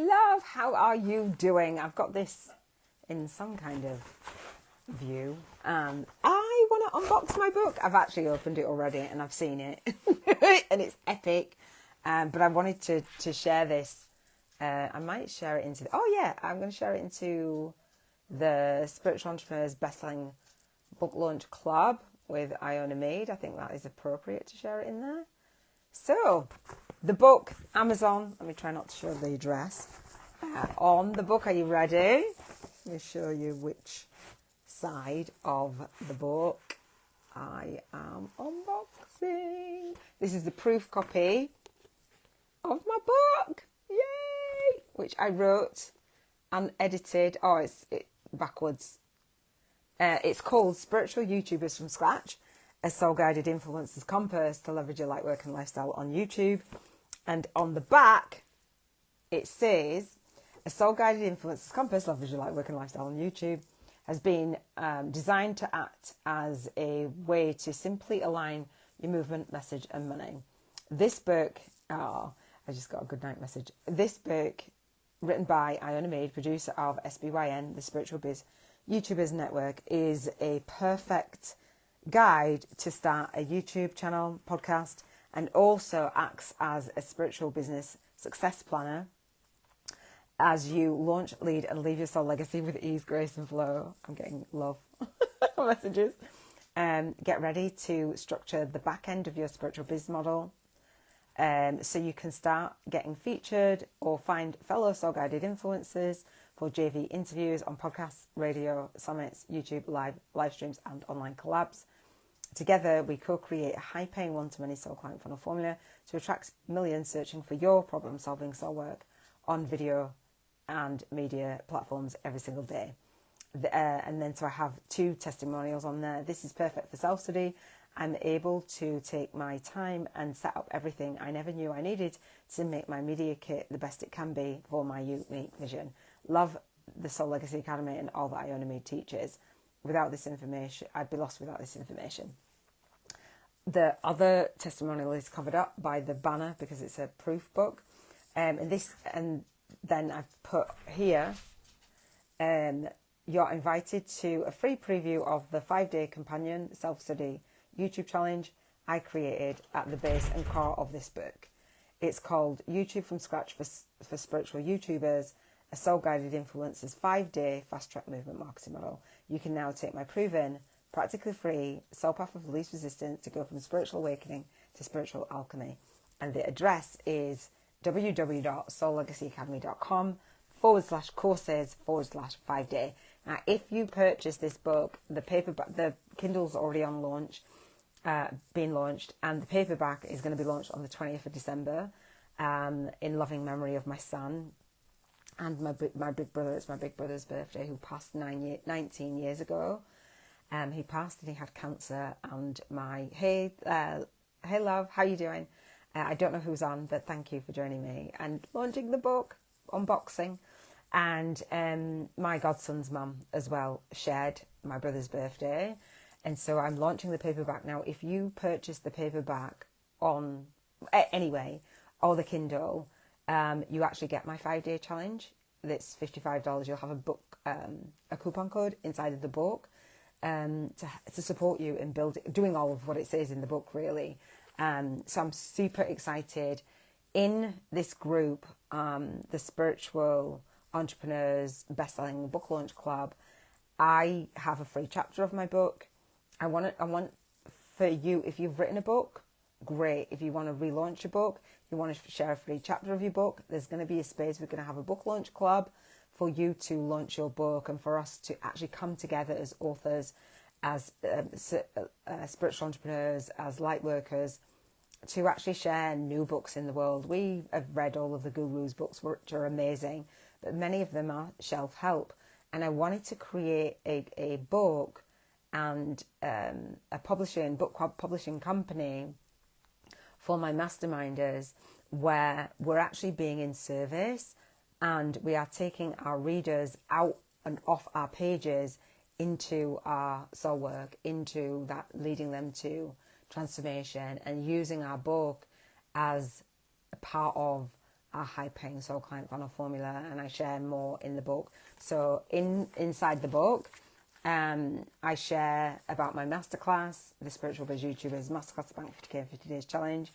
love. How are you doing? I've got this in some kind of view. I want to unbox my book. I've actually opened it already and I've seen it and it's epic. But I wanted to share this. I might share it into... I'm going to share it into the Spiritual Entrepreneurs Bestselling Book Launch Club with Iona Meade. I think that is appropriate to share it in there. So, the book, Amazon. Let me try not to show the address. On the book, are you ready? Let me show you which side of the book I am unboxing. This is the proof copy of my book. Yay! Which I wrote and edited. It's backwards. It's called Spiritual YouTubers from Scratch, a soul-guided influencer's compass to leverage your light work and lifestyle on YouTube. And on the back, it says, a soul-guided influencer's compass, leverage your light work and lifestyle on YouTube, has been designed to act as a way to simply align your movement, message, and money. This book, I just got a good night message. This book, written by Iona Meade, producer of SBYN, the Spiritual Biz YouTubers Network, is a perfect guide to start a YouTube channel, podcast, and also acts as a spiritual business success planner as you launch, lead, and leave your soul legacy with ease, grace, and flow. I'm getting love messages. Get ready to structure the back end of your spiritual business model so you can start getting featured or find fellow soul-guided influencers for JV interviews on podcasts, radio, summits, YouTube, live streams, and online collabs. Together, we co-create a high-paying one-to-many soul client funnel formula to attract millions searching for your problem-solving soul work on video and media platforms every single day. And then so I have 2 testimonials on there. This is perfect for self-study. I'm able to take my time and set up everything I never knew I needed to make my media kit the best it can be for my unique vision. Love the Soul Legacy Academy and all that Iona Meade teaches. Without this information, I'd be lost without this information. The other testimonial is covered up by the banner because it's a proof book. And then I've put here, you're invited to a free preview of the 5-day companion self-study YouTube challenge I created at the base and core of this book. It's called YouTube from Scratch for Spiritual YouTubers, a soul-guided influencer's 5-day fast-track movement marketing model. You can now take my proven, practically free soul path of least resistance to go from spiritual awakening to spiritual alchemy. And the address is www.soullegacyacademy.com/courses/5-day. Now, if you purchase this book, the paperback, the Kindle's already on launch, being launched, and the paperback is going to be launched on the 20th of December, in loving memory of my son and my big brother. It's my big brother's birthday, who passed 19 years ago. He passed and he had cancer. And hey love, how you doing? I don't know who's on, but thank you for joining me and launching the book, unboxing. And my godson's mum as well shared my brother's birthday. And so I'm launching the paperback now. If you purchase the paperback or the Kindle, you actually get my 5-day challenge. That's $55. You'll have a book, a coupon code inside of the book to support you in doing all of what it says in the book, really. So I'm super excited. In this group, the Spiritual Entrepreneurs Bestselling Book Launch Club, I have a free chapter of my book. I want for you, if you've written a book, great. If you want to relaunch your book, you want to share a free chapter of your book, there's going to be a space. We're going to have a book launch club for you to launch your book and for us to actually come together as authors, as spiritual entrepreneurs, as light workers, to actually share new books in the world. We have read all of the gurus' books, which are amazing, but many of them are self-help. And I wanted to create a book and a book publishing company for my masterminders, where we're actually being in service and we are taking our readers out and off our pages into our soul work, into that, leading them to transformation, and using our book as a part of our high paying soul client funnel formula, and I share more in the book. So inside the book, I share about my masterclass, the Spiritual Biz YouTubers Masterclass, the Bank 50K 50 Days Challenge.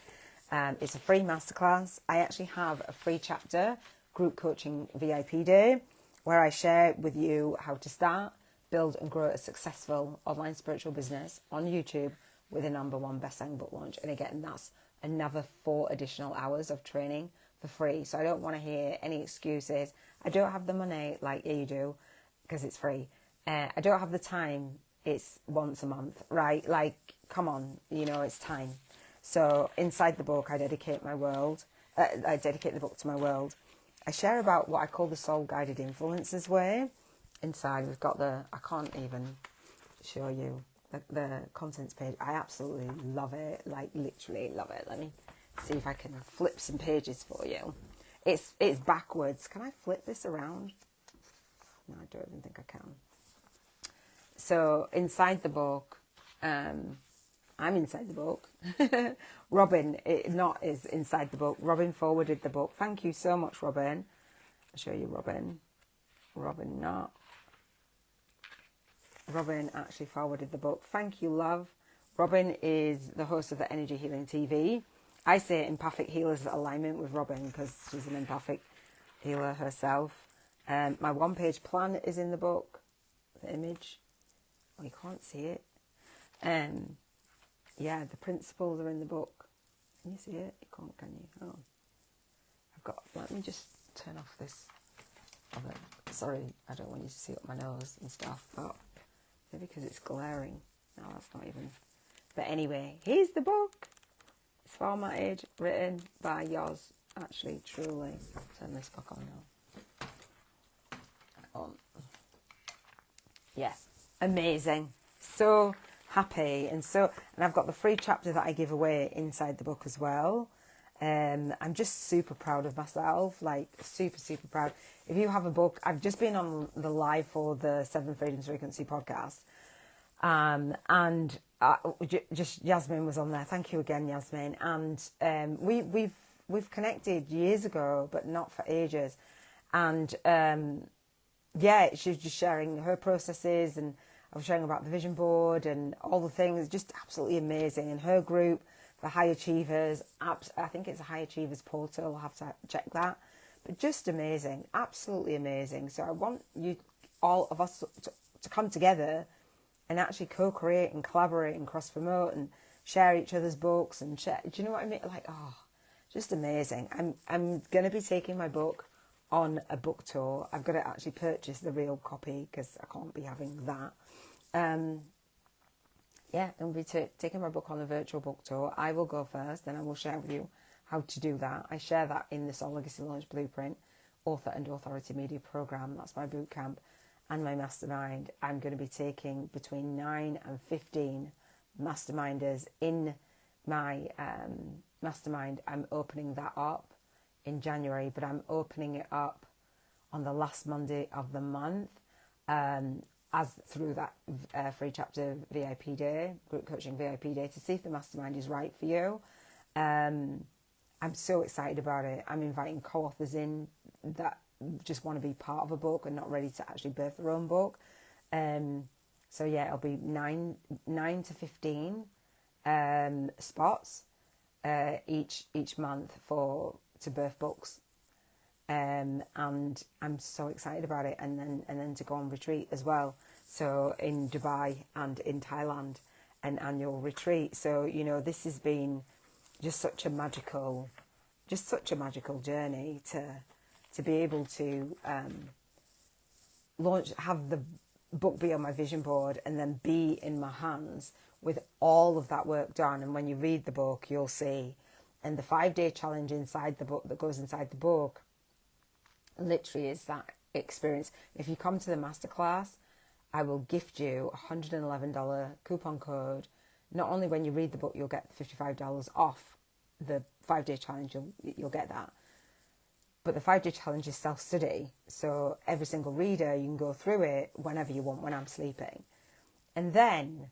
It's a free masterclass. I actually have a free chapter, Group Coaching VIP Day, where I share with you how to start, build and grow a successful online spiritual business on YouTube with a #1 best-selling book launch. And again, that's another 4 additional hours of training for free. So I don't want to hear any excuses. I don't have the money, like, yeah, you do, because it's free. I don't have the time. It's once a month, right? Like, come on, it's time. So inside the book, I dedicate my world. I dedicate the book to my world. I share about what I call the soul-guided influences way. Inside, we've got I can't even show you the contents page. I absolutely love it, like literally love it. Let me see if I can flip some pages for you. It's backwards. Can I flip this around? No, I don't even think I can. So inside the book, I'm inside the book. Robin is inside the book. Robin forwarded the book. Thank you so much, Robin. I'll show you Robin. Robin actually forwarded the book. Thank you, love. Robin is the host of the Energy Healing TV. I say empathic healers alignment with Robin because she's an empathic healer herself. My one-page plan is in the book. The image. Oh, you can't see it. Yeah, the principles are in the book. Can you see it? You can't, can you? Oh. Let me just turn off this. Sorry, I don't want you to see up my nose and stuff, but maybe because it's glaring. No, that's not even. But anyway, here's the book. It's formatted, written by yours, actually, truly. Turn this back on now. Yeah, amazing. So happy. And I've got the free chapter that I give away inside the book as well. I'm just super proud of myself, like super, super proud. If you have a book, I've just been on the live for the 7 Freedoms Frequency podcast. Just Yasmin was on there. Thank you again, Yasmin. And we've connected years ago, but not for ages. And yeah, she was just sharing her processes, and I was sharing about the vision board and all the things. Just absolutely amazing. And her group, the High Achievers, I think it's a High Achievers portal. I'll have to check that. But just amazing, absolutely amazing. So I want you, all of us, to come together and actually co-create and collaborate and cross-promote and share each other's books and share. Do you know what I mean? Like, oh, just amazing. I'm going to be taking my book on a book tour. I've got to actually purchase the real copy because I can't be having that. Yeah, I'm going to be taking my book on a virtual book tour. I will go first, then I will share with you how to do that. I share that in the Soul Legacy Launch Blueprint Author and Authority Media Program. That's my boot camp and my mastermind. I'm going to be taking between 9 and 15 masterminders in my mastermind. I'm opening that up in January, but I'm opening it up on the last Monday of the month, as through that free chapter VIP day, group coaching VIP day, to see if the mastermind is right for you. I'm so excited about it. I'm inviting co-authors in that just want to be part of a book and not ready to actually birth their own book. So yeah, it'll be 9 to 15 spots each month to birth books. And I'm so excited about it, and then to go on retreat as well. So in Dubai and in Thailand, an annual retreat. So this has been just such a magical journey to be able to have the book be on my vision board and then be in my hands with all of that work done. And when you read the book, you'll see, and the 5-day challenge inside the book that goes inside the book literally is that experience. If you come to the masterclass, I will gift you a $111 coupon code. Not only when you read the book, you'll get $55 off the 5-day challenge, you'll get that. But the 5-day challenge is self-study. So every single reader, you can go through it whenever you want, when I'm sleeping. And then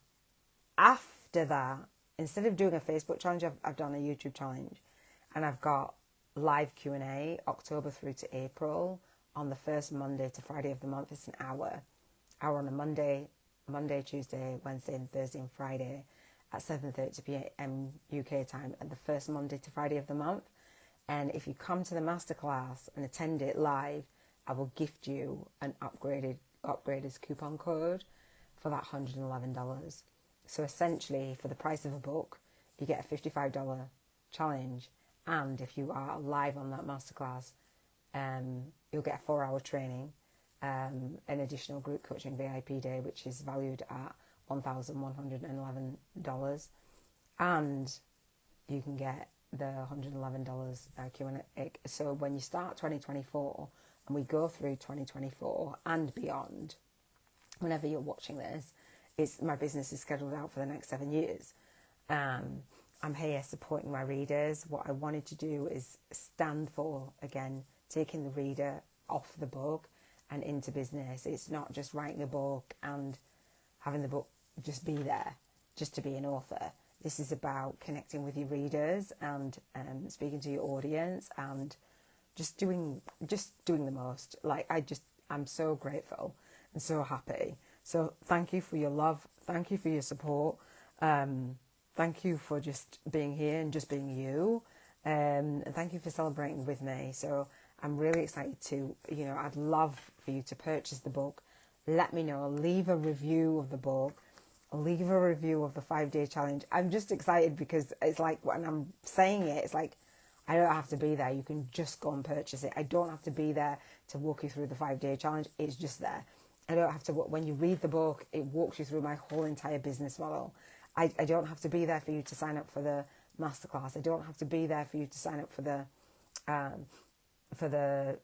after that, instead of doing a Facebook challenge, I've done a YouTube challenge. And I've got live Q&A October through to April on the first Monday to Friday of the month. It's an hour on a Monday, Tuesday, Wednesday and Thursday and Friday at 7:30 p.m. UK time, and the first Monday to Friday of the month. And if you come to the masterclass and attend it live, I will gift you an upgraders coupon code for that $111. So essentially, for the price of a book, you get a $55 challenge. And if you are live on that masterclass, you'll get a 4-hour training, an additional group coaching VIP day, which is valued at $1,111. And you can get the $111 Q&A. So when you start 2024 and we go through 2024 and beyond, whenever you're watching this, my business is scheduled out for the next 7 years. I'm here supporting my readers. What I wanted to do is stand for, again, taking the reader off the book and into business. It's not just writing a book and having the book just be there, just to be an author. This is about connecting with your readers and speaking to your audience and just doing the most. Like, I'm so grateful and so happy. So thank you for your love. Thank you for your support. Thank you for just being here and just being you. And thank you for celebrating with me. So I'm really excited to, I'd love for you to purchase the book. Let me know. Leave a review of the book. Leave a review of the 5-day challenge. I'm just excited because it's like when I'm saying it, it's like I don't have to be there. You can just go and purchase it. I don't have to be there to walk you through the 5-day challenge. It's just there. I don't have to, when you read the book, it walks you through my whole entire business model. I don't have to be there for you to sign up for the masterclass. I don't have to be there for you to sign up for the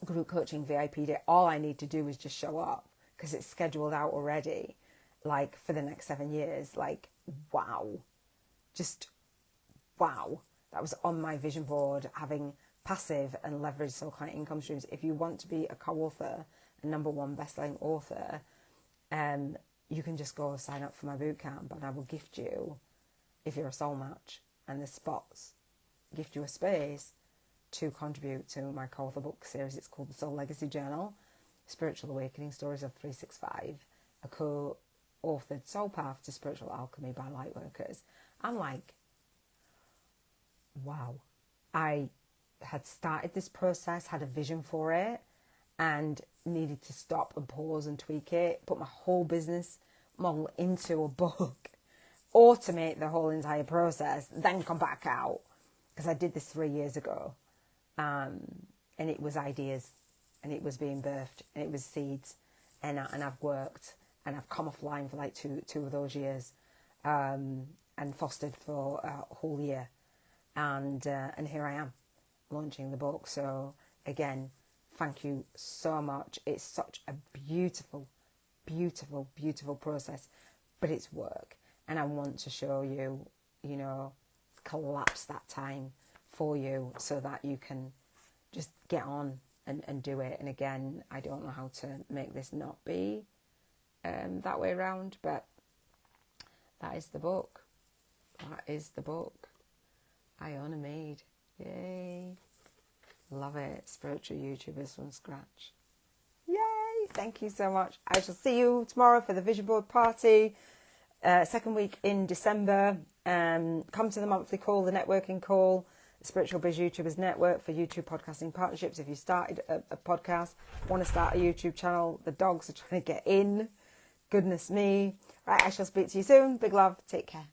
group coaching VIP day. All I need to do is just show up because it's scheduled out already, like for the next 7 years. Like, wow. Just wow. That was on my vision board, having passive and leveraged soul client income streams. If you want to be a co-author, a #1 best-selling author, you can just go sign up for my bootcamp and I will gift you, if you're a soul match and the spots, gift you a space to contribute to my co-author book series. It's called the Soul Legacy Journal, Spiritual Awakening Stories of 365, a co-authored soul path to spiritual alchemy by Lightworkers. I'm like, wow. I had started this process, had a vision for it, and needed to stop and pause and tweak it, put my whole business model into a book, automate the whole entire process, then come back out. Because I did this 3 years ago. And it was ideas, and it was being birthed, and it was seeds. And I've worked, and I've come offline for like two of those years, and fostered for a whole year. And here I am, launching the book. So again, thank you so much. It's such a beautiful, beautiful, beautiful process, but it's work. And I want to show you, collapse that time for you so that you can just get on and do it. And again, I don't know how to make this not be that way around, but that is the book. That is the book. Iona Meade. Yay. Love it. Spiritual YouTubers from scratch. Yay. Thank you so much. I shall see you tomorrow for the vision board party. Second week in December. Come to the monthly call, the networking call, the Spiritual Biz YouTubers Network for YouTube podcasting partnerships. If you started a podcast, want to start a YouTube channel, the dogs are trying to get in. Goodness me. Right, I shall speak to you soon. Big love. Take care.